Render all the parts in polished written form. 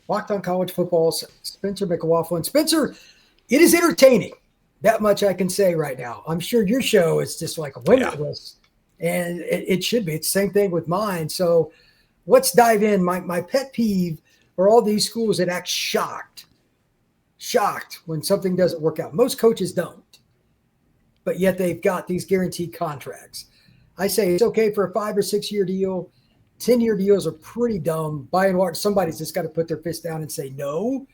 Locked on College Football, Spencer McLaughlin. Spencer, it is entertaining. That much I can say right now. I'm sure your show is just like limitless, and it should be. It's the same thing with mine. So let's dive in. My pet peeve are all these schools that act shocked when something doesn't work out. Most coaches don't, but yet they've got these guaranteed contracts. I say it's okay for a 5 or 6 year deal. 10-year deals are pretty dumb. By and large, somebody's just got to put their fist down and say no.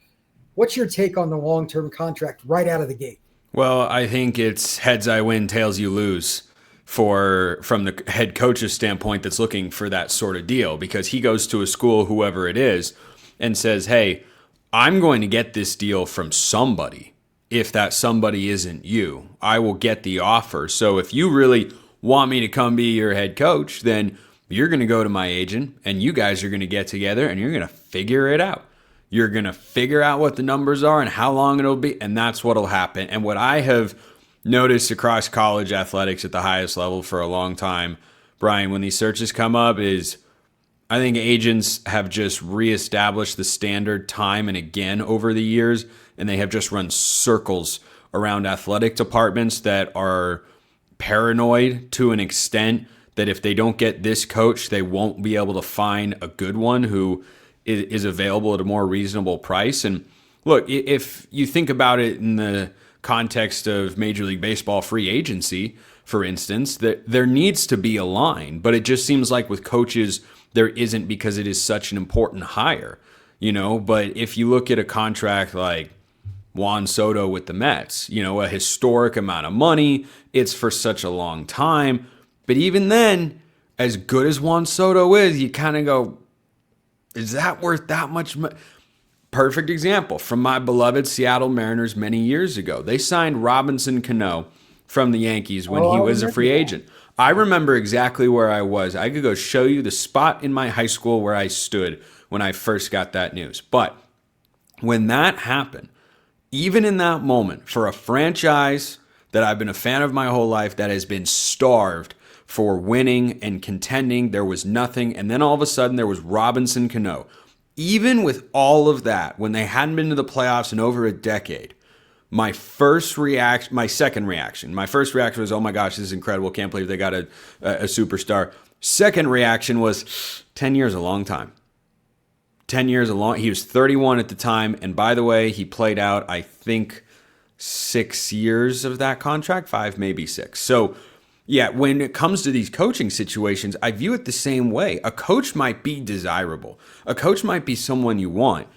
What's your take on the long-term contract right out of the gate? Well, I think it's heads I win, tails you lose from the head coach's standpoint that's looking for that sort of deal, because he goes to a school, whoever it is, and says, hey, I'm going to get this deal from somebody. If that somebody isn't you, I will get the offer. So if you really want me to come be your head coach, then you're going to go to my agent and you guys are going to get together and you're going to figure it out. You're going to figure out what the numbers are and how long it'll be. And that's what'll happen. And what I have noticed across college athletics at the highest level for a long time, Brian, when these searches come up, is I think agents have just reestablished the standard time and again over the years. And they have just run circles around athletic departments that are paranoid to an extent that if they don't get this coach, they won't be able to find a good one who is available at a more reasonable price. And look, if you think about it in the context of Major League Baseball free agency, for instance, that there needs to be a line, but it just seems like with coaches, there isn't, because it is such an important hire, But if you look at a contract like Juan Soto with the Mets, a historic amount of money, it's for such a long time. But even then, as good as Juan Soto is, you kind of go, is that worth that much money? Perfect example from my beloved Seattle Mariners many years ago. They signed Robinson Cano from the Yankees when he was a free agent. I remember exactly where I was. I could go show you the spot in my high school where I stood when I first got that news. But when that happened, even in that moment, for a franchise that I've been a fan of my whole life, that has been starved for winning and contending, there was nothing. And then all of a sudden there was Robinson Cano. Even with all of that, when they hadn't been to the playoffs in over a decade, my first reaction was, oh my gosh, this is incredible. Can't believe they got a superstar. Second reaction was 10 years, a long time. 10 years, he was 31 at the time. And by the way, he played out, I think, 6 years of that contract, 5, maybe 6. So yeah, when it comes to these coaching situations, I view it the same way. A coach might be desirable. A coach might be someone you want.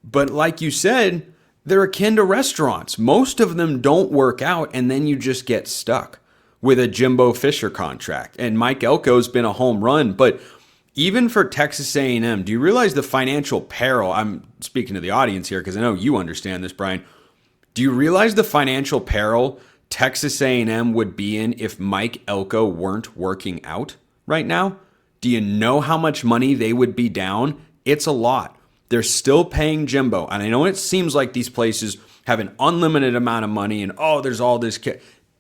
But like you said, they're akin to restaurants. Most of them don't work out, and then you just get stuck with a Jimbo Fisher contract. And Mike Elko's been a home run. But even for Texas A&M, do you realize the financial peril? I'm speaking to the audience here because I know you understand this, Brian. Do you realize the financial peril Texas A&M would be in if Mike Elko weren't working out right now? Do you know how much money they would be down? It's a lot. They're still paying Jimbo. And I know it seems like these places have an unlimited amount of money and, there's all this.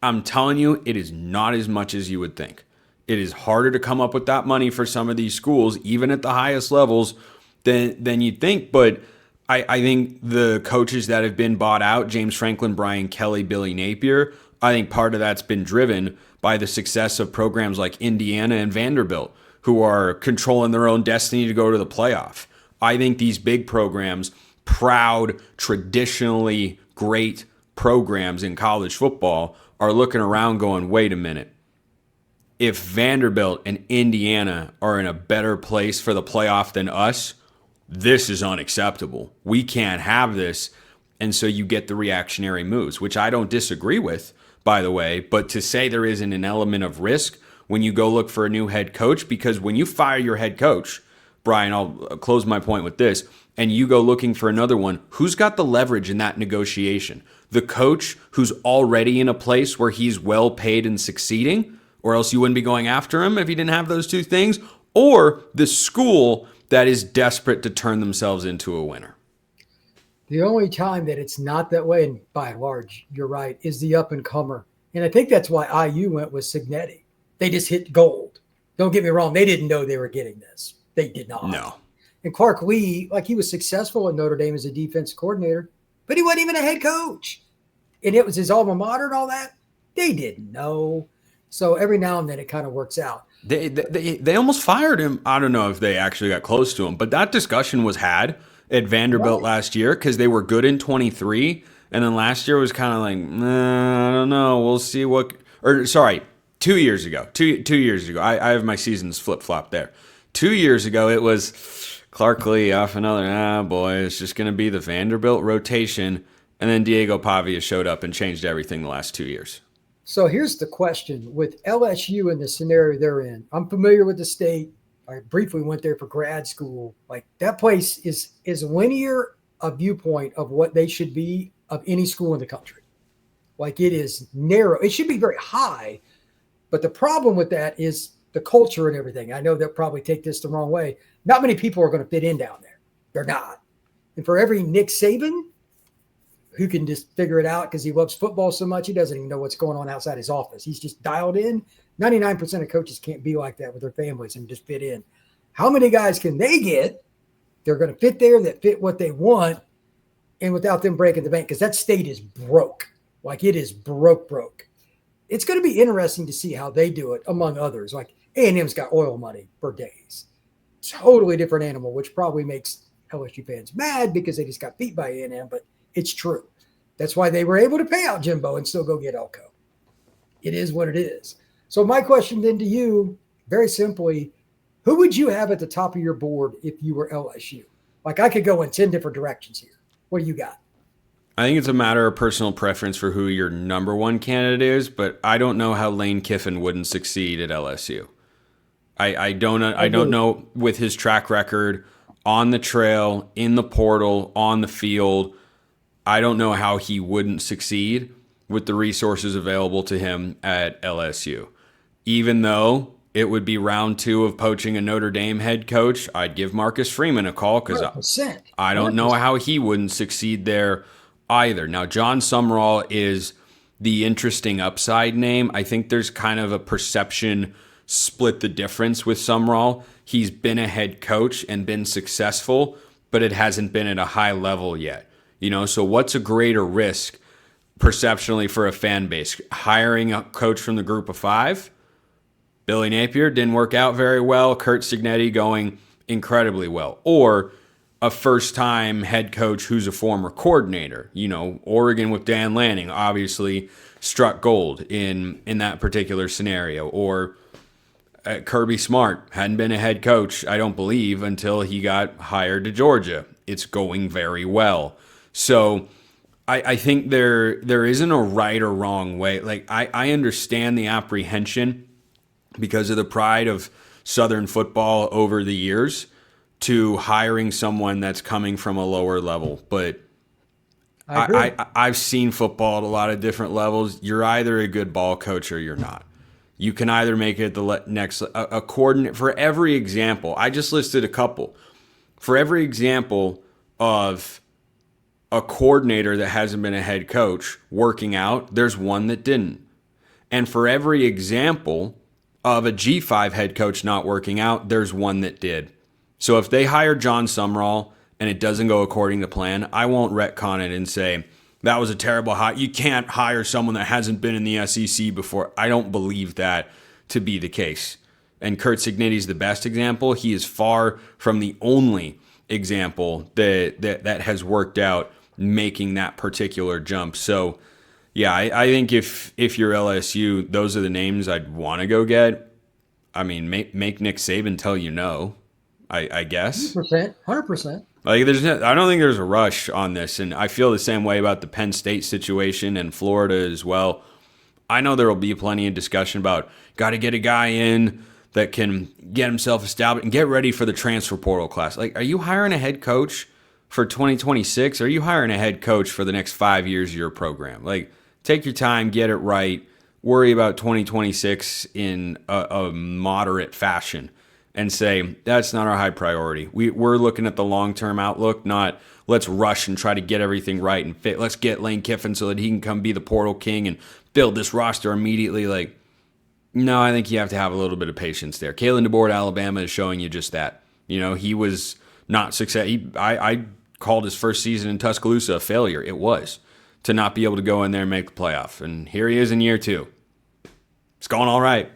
I'm telling you, it is not as much as you would think. It is harder to come up with that money for some of these schools, even at the highest levels, than you'd think. But I think the coaches that have been bought out, James Franklin, Brian Kelly, Billy Napier, I think part of that's been driven by the success of programs like Indiana and Vanderbilt, who are controlling their own destiny to go to the playoff. I think these big programs, proud, traditionally great programs in college football, are looking around going, wait a minute. If Vanderbilt and Indiana are in a better place for the playoff than us, this is unacceptable. We can't have this. And so you get the reactionary moves, which I don't disagree with, by the way. But to say there isn't an element of risk when you go look for a new head coach, because when you fire your head coach, Brian, I'll close my point with this, and you go looking for another one, who's got the leverage in that negotiation? The coach who's already in a place where he's well paid and succeeding, or else you wouldn't be going after him if he didn't have those two things, or the school that is desperate to turn themselves into a winner. The only time that it's not that way, and by and large, you're right, is the up-and-comer. And I think that's why IU went with Cignetti. They just hit gold. Don't get me wrong. They didn't know they were getting this. They did not. No. And Clark Lee, like he was successful at Notre Dame as a defense coordinator, but he wasn't even a head coach. And it was his alma mater and all that. They didn't know. So every now and then it kind of works out. They almost fired him. I don't know if they actually got close to him, but that discussion was had at Vanderbilt last year because they were good in 23. And then last year was kind of like, I don't know. We'll see what, or sorry, 2 years ago. Two years ago. I have my seasons flip-flop there. 2 years ago, it was Clark Lee off another, boy, it's just going to be the Vanderbilt rotation. And then Diego Pavia showed up and changed everything the last 2 years. So here's the question. With LSU in the scenario they're in, I'm familiar with the state. I briefly went there for grad school. Like that place is linear a viewpoint of what they should be of any school in the country. Like it is narrow. It should be very high. But the problem with that is the culture and everything. I know they'll probably take this the wrong way. Not many people are going to fit in down there. They're not. And for every Nick Saban who can just figure it out because he loves football so much, he doesn't even know what's going on outside his office. He's just dialed in. 99% of coaches can't be like that with their families and just fit in. How many guys can they get? They're going to fit there that fit what they want and without them breaking the bank because that state is broke. Like it is broke. It's going to be interesting to see how they do it among others. Like A&M's got oil money for days. Totally different animal, which probably makes LSU fans mad because they just got beat by A&M, but it's true. That's why they were able to pay out Jimbo and still go get Elko. It is what it is. So my question then to you, very simply, who would you have at the top of your board if you were LSU? Like I could go in 10 different directions here. What do you got? I think it's a matter of personal preference for who your number one candidate is, but I don't know how Lane Kiffin wouldn't succeed at LSU. I don't know with his track record on the trail, in the portal, on the field. I don't know how he wouldn't succeed with the resources available to him at LSU. Even though it would be round 2 of poaching a Notre Dame head coach, I'd give Marcus Freeman a call because I don't know how he wouldn't succeed there either. Now, John Sumrall is the interesting upside name. I think there's kind of a perception split the difference with Sumrall. He's been a head coach and been successful, but it hasn't been at a high level yet. So what's a greater risk perceptionally for a fan base? Hiring a coach from the group of 5? Billy Napier didn't work out very well. Kurt Signetti going incredibly well. Or a first-time head coach who's a former coordinator. Oregon with Dan Lanning obviously struck gold in that particular scenario. Or Kirby Smart hadn't been a head coach, I don't believe, until he got hired to Georgia. It's going very well. So I think there isn't a right or wrong way. Like I understand the apprehension because of the pride of Southern football over the years to hiring someone that's coming from a lower level. But I've seen football at a lot of different levels. You're either a good ball coach or you're not. You can either make it the next a coordinate. For every example, I just listed a couple. For every example of a coordinator that hasn't been a head coach working out, there's one that didn't. And for every example of a G5 head coach not working out, there's one that did. So if they hire John Sumrall and it doesn't go according to plan, I won't retcon it and say, that was a terrible hire. You can't hire someone that hasn't been in the SEC before. I don't believe that to be the case. And Kurt Signetti's the best example. He is far from the only example that has worked out making that particular jump. So, yeah, I think if you're LSU, those are the names I'd want to go get. I mean, make Nick Saban tell you no, I guess. 100%. Like, I don't think there's a rush on this, and I feel the same way about the Penn State situation and Florida as well. I know there will be plenty of discussion about got to get a guy in that can get himself established and get ready for the transfer portal class. Like, are you hiring a head coach for 2026? Or are you hiring a head coach for the next 5 years of your program? Like, take your time, get it right, worry about 2026 in a moderate fashion. And say, that's not our high priority. We're looking at the long-term outlook, not let's rush and try to get everything right and fit. Let's get Lane Kiffin so that he can come be the portal king and build this roster immediately. Like, no, I think you have to have a little bit of patience there. Kalen DeBoer at Alabama is showing you just that. He was not success. I called his first season in Tuscaloosa a failure. It was, to not be able to go in there and make the playoff. And here he is in year 2. It's going all right.